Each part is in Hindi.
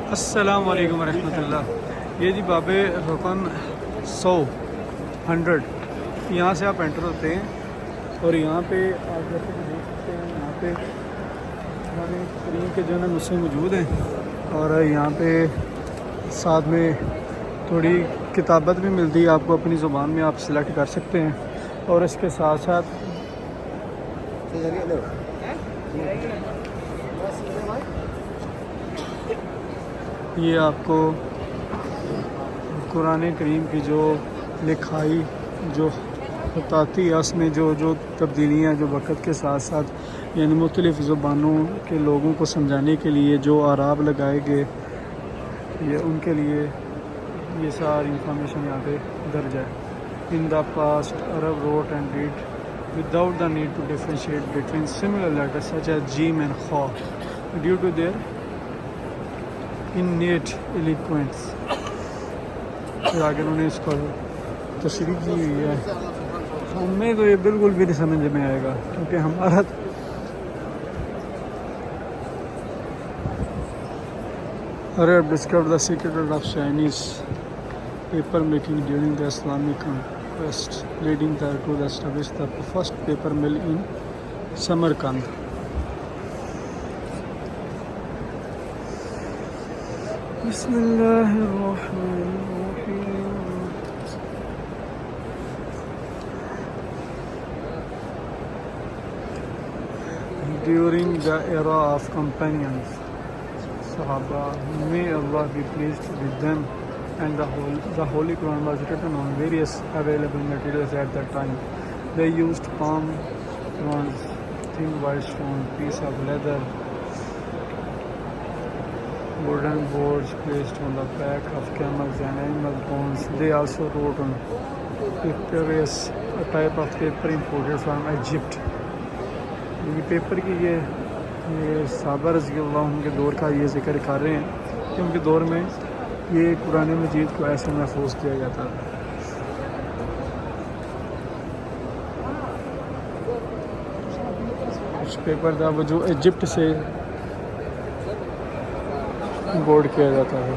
अस्सलाम वालेकुम रहमतुल्लाह। ये जी बाबे रुकन 100 यहाँ से आप एंटर होते हैं और यहाँ पे आप जैसे कि देख सकते हैं यहाँ पे कुरान करीम के जो है ना नुस्खे मौजूद हैं और यहाँ पे साथ में थोड़ी किताबत भी मिलती है आपको, अपनी ज़ुबान में आप सिलेक्ट कर सकते हैं। और इसके साथ साथ ये आपको कुरान करीम की जो लिखाई जो बताती है उसमें जो जो तब्दीलियाँ जो वक़्त के साथ साथ यानी मुख्तलिफ़ ज़ुबानों के लोगों को समझाने के लिए जो आराब लगाए गए ये उनके लिए ये सारी इंफॉर्मेशन यहाँ पे दर्ज है। In the past Arab rote and read without the need to differentiate between similar letters such as jim and kha due to their innate eloquence। फिर आगे उन्होंने इसको तशरीह की हुई है। हमें तो ये बिल्कुल भी नहीं समझ में आएगा क्योंकि हमारा Arab discovered the secret of Chinese paper making during the Islamic conquest, leading there to establish the first paper mill in Samarkand। Bismillahirrahmanirrahim। During the era of companions, Sahaba, may Allah be pleased with them, and the Holy Quran was written on various available materials at that time. They used palm fronds, thin white stone, piece of leather, wooden boards placed on the back of camels and animal bones. They also wrote on papyrus, a type of paper imported from Egypt। ये पेपर की ये साहबा रज़ी अल्लाह के दौर का ये ज़िक्र कर रहे हैं कि उनके दौर में ये कुरान मजीद को ऐसे महफूज किया जाता था। कुछ पेपर था वो जो इजिप्ट से बोर्ड किया जाता है।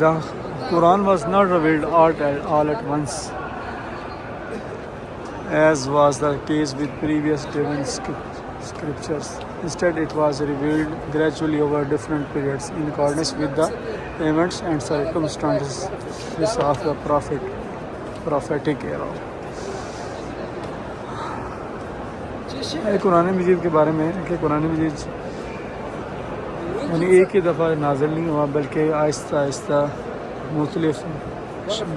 The Quran was not revealed all at once, as was the case with previous divine scriptures. Instead, it was revealed gradually over different periods in accordance with the events and circumstances of the prophetic era। Quran मजीद के बारे में कि कुरान मजीद यानी एक ही दफ़ा नाज़िल नहीं हुआ बल्कि आहिस्ता आहिस्ता मुख्तलिफ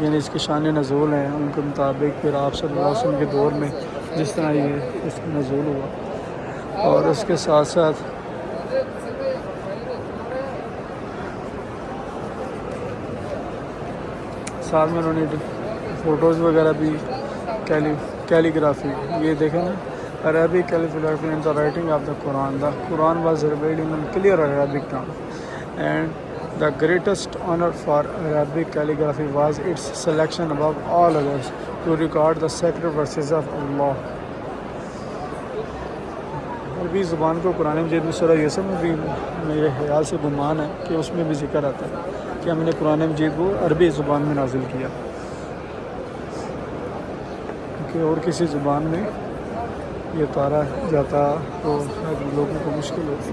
यानी इसके शान नज़ूल हैं उनके मुताबिक फिर आप सल्लल्लाहु अलैहि वसल्लम के दौर में जिस तरह ये इसका नज़ूल हुआ और उसके साथ साथ में उन्होंने फ़ोटोज़ वगैरह भी कैलीग्राफी ये देखें ना Arabic calligraphy and the writing of the Quran। The Quran was revealed in clear Arabic tongue, and the greatest honor for Arabic calligraphy was its selection above all others to record the sacred verses of Allah। अरबी ज़ुबान को कुरान मजीद में सूरह यूसुफ में भी मेरे ख्याल से गुमान है कि उसमें भी जिक्र आता है कि हमने कुरान मजीद को अरबी ज़ुबान में नाजिल किया क्योंकि और किसी ज़ुबान में ये उतारा जाता तो शायद लोगों को मुश्किल होती।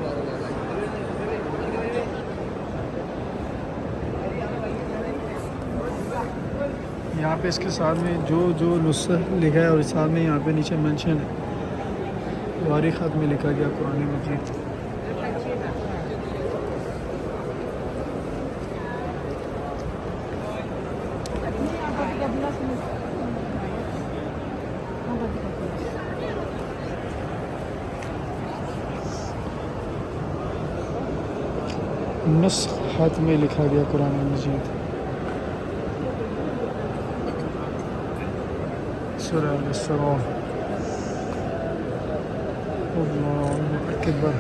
यहाँ पे इसके साथ में जो जो नुस्खा लिखा है और साथ में यहाँ पे नीचे मेंशन है वारी ख़त में लिखा गया कुरान मजीद। नुस्ख हाथ में लिखा गया कुरान मजीद। सूरह अल-इसरा। अकबर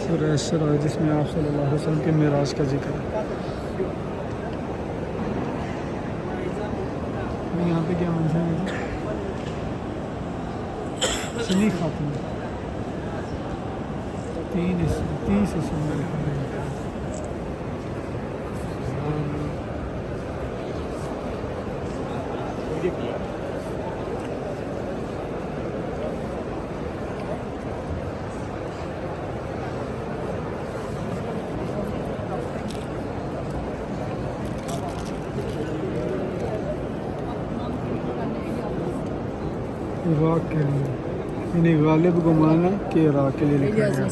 सूरह इसरा जिसमें आप सल्लल्लाहु अलैहि वसल्लम के मिराज का जिक्र है। यहाँ पे क्या मेंशन है? सनी खातून 30 इसम में लिखा है। इराक के लिए यानी गालिब गुमान है कि इराक के लिए लिखा गया।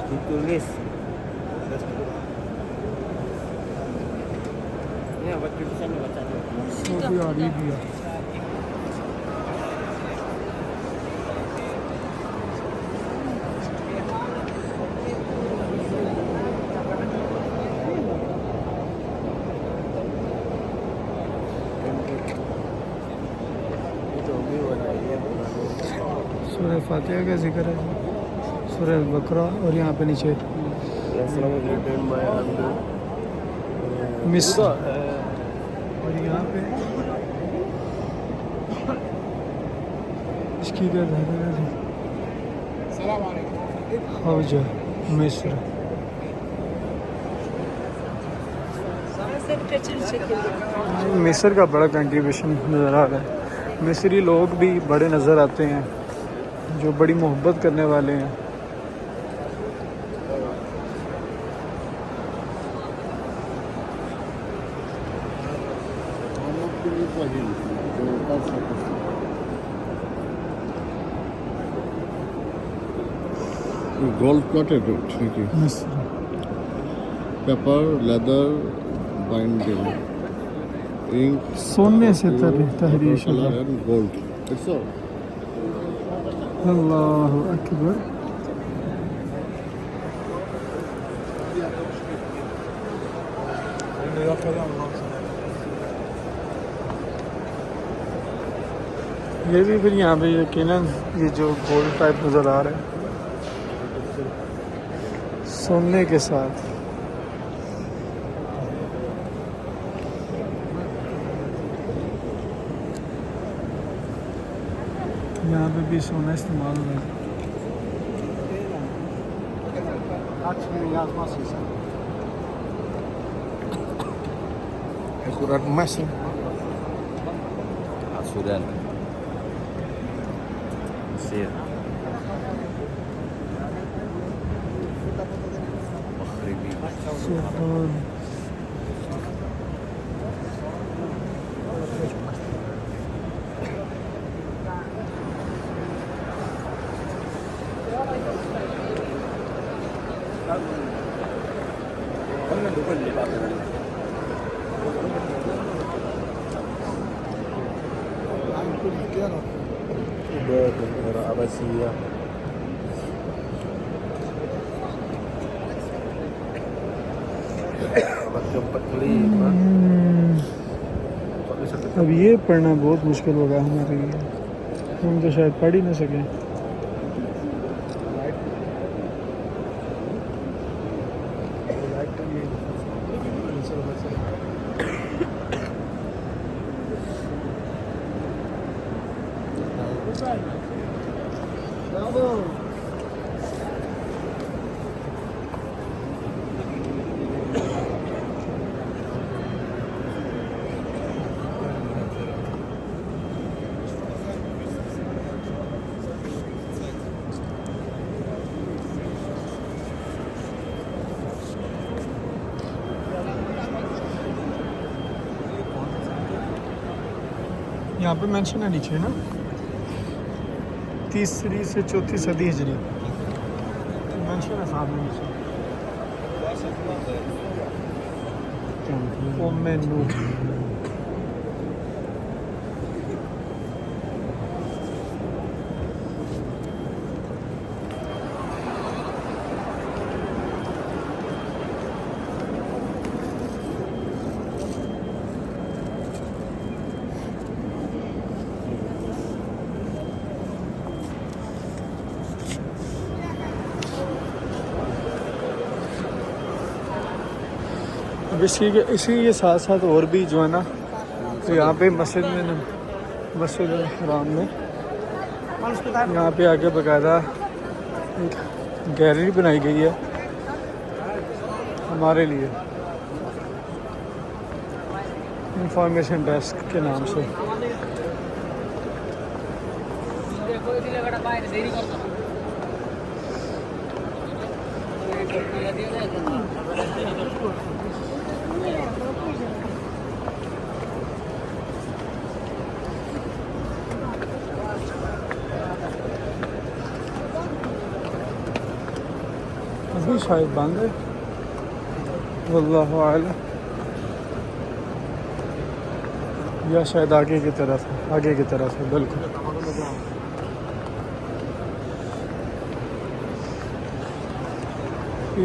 Ditulis. Ini apa tulisannya baca dulu. Saudi Arabia सूरह फातिहा का जिक्र है, सूरह बकरा और यहाँ पे नीचे मिस्र और यहाँ पे इसकी क्या हौजा मिस्र। मिस्र का बड़ा कंट्रीब्यूशन नज़र आ रहा है। मिस्री लोग भी बड़े नज़र आते हैं जो बड़ी मोहब्बत करने वाले हैं। gold coated tricky मिस्र pepper leather binding ink सोने से तहरीर शुदा। color and gold it's all अल्लाह अकबर। ये भी फिर यहाँ पे यकीनन ये जो गोल्ड टाइप नज़र आ रहा है सोने के साथ। यहाँ पे भी सोना इस्तेमाल हो रहा है। ukuran emas nih. Sudan. Mesir. Maghribi. सुभान Bendera Abbasiyah. अब ये पढ़ना बहुत मुश्किल होगा हमारे लिए, हम तो शायद पढ़ ही ना सकें। यहाँ पे मेंशन है नीचे ना 3री से 4थी सदी हिजरी मेंशन है सामने नीचे उम्मे नूह अब इसी के साथ साथ और भी जो है ना तो यहाँ पे मस्जिद हराम में यहाँ पे आगे बकायदा एक गैलरी बनाई गई है हमारे लिए इंफॉर्मेशन डेस्क के नाम से। अभी शायद बंद है वल्लाहु आलम या शायद आगे की तरफ है बिल्कुल।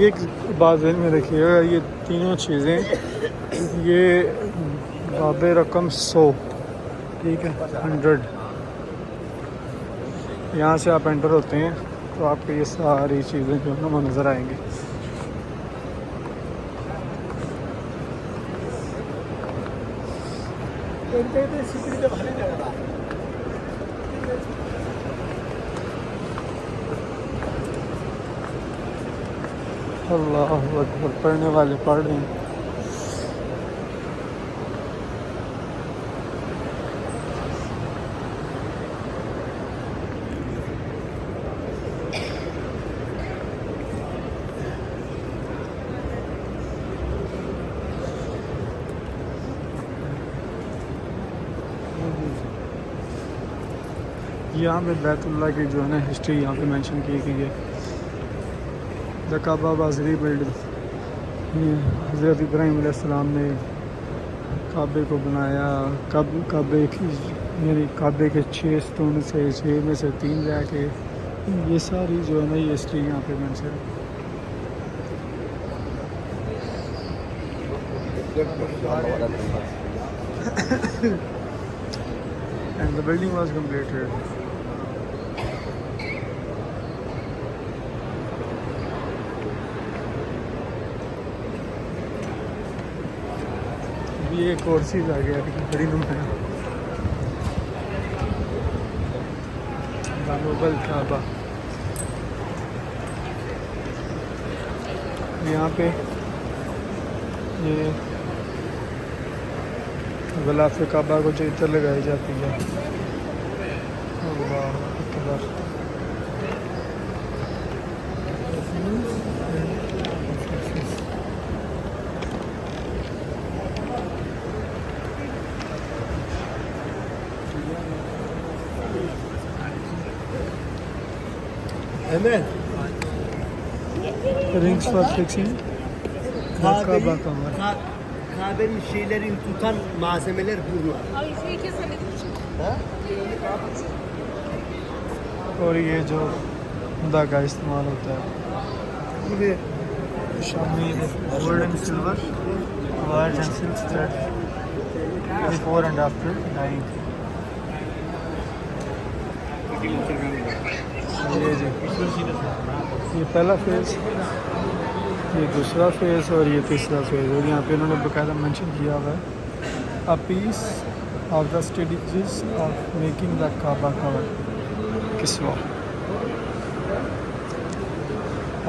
एक बात ध्यान में रखिएगा ये तीनों चीज़ें ये बाब रकम 100 ठीक है 100 यहाँ से आप एंटर होते हैं तो आपको ये सारी चीज़ें जो है ना वो नज़र आएंगी। अल्लाह अकबर पढ़ने वाले पढ़ रहे हैं। यहाँ पे बैतुल्लाह की जो है ना हिस्ट्री यहाँ पे मेंशन की गई है। द काबा वाज रीबिल्ड हज़रत इब्राहीम अलैहिस्सलाम ने काबे को बनाया। काबे की यानी काबे के 6 स्टोन से 6 में से 3 रह के ये सारी जो है ना ये हिस्ट्री यहाँ पे मेंशन है। And the building was completed. ये एक और चीज़ आ गया बड़ी नुमाया ग्लोबल काबा। यहाँ पे ये गलाफ काबा को जो इतर लगाई जाती है। अल्लाह Akbar. Amen. Rings for fixing. Kaaba cover. Kabe'nin şeylerin tutan malzemeler bunlar. और ये जो खुदा का इस्तेमाल होता है शामी gold and silver wire and silk thread before and after dyeing. ये जी ये पहला फेज़, ये दूसरा फेज़ और ये तीसरा फेज़। और यहाँ पे उन्होंने बाकायदा मेंशन किया हुआ है a piece of the stages of making the Kaaba cover किस्वा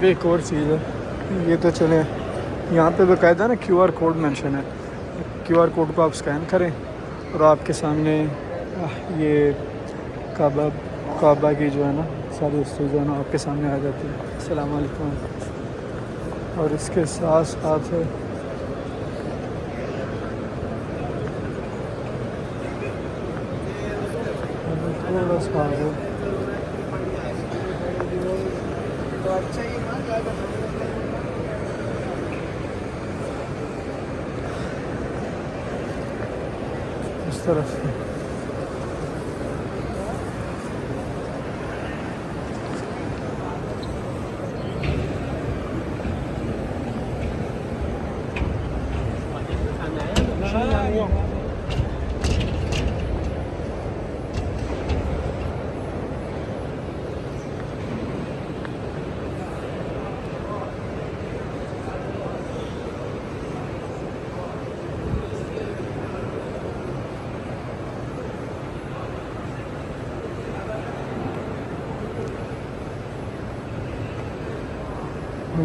भी एक और चीज़ है, ये तो चले यहाँ पे बाकायदा ना QR कोड मेंशन है। QR कोड को आप स्कैन करें और आपके सामने ये काबा की जो है ना सारी हिस्ट्री जो है ना आपके सामने आ जाती है। अस्सलाम वालेकुम। और इसके साथ साथ थोड़ा सा आगे इस तरफ से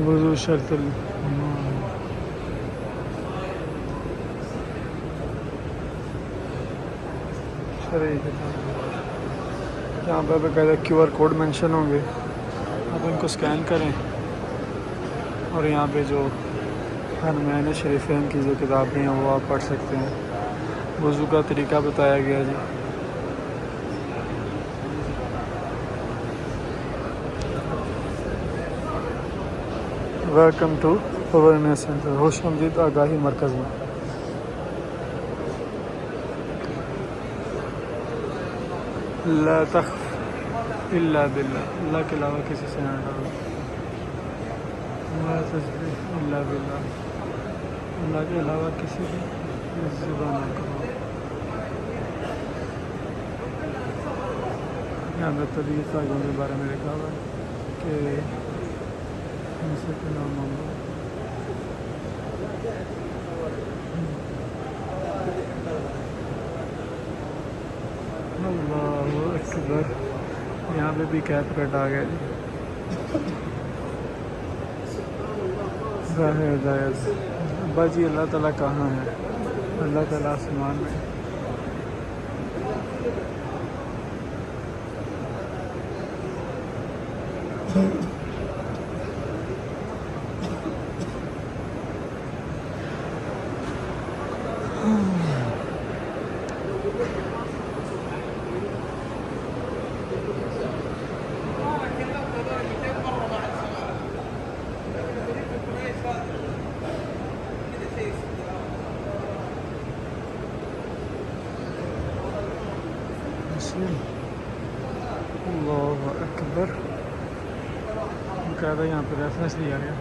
वज़ू शर्त यहाँ पर बाकायदा QR कोड मेंशन होंगे, आप इनको स्कैन करें और यहाँ पे जो हरमैन शरीफैन की जो किताबें हैं वो आप पढ़ सकते हैं। वज़ू का तरीका बताया गया जी। वेलकम टू अवेयरनेस सेंटर, होशमदीद आगाही मरकज़ में। ला तख़्फ़ इल्ला बिल्लाह, अल्लाह के अलावा किसी से ना डरो। ला तज़्लिम इल्ला बिल्लाह, अल्लाह के अलावा किसी की ज़िबा ना करो। यहाँ पर तबीयत कायदों के बारे में लिखा हुआ है कि इनसे के नाम मांगो। अल्लाहु अकबर। यहाँ पे भी कैप कट आ गया जी। राह हिदायत। अब्बा जी अल्लाह ताला कहाँ है? अल्लाह ताला आसमान में। अल्लाहु अकबर। बाकायदा यहाँ पर रेफरेंस दिया गया।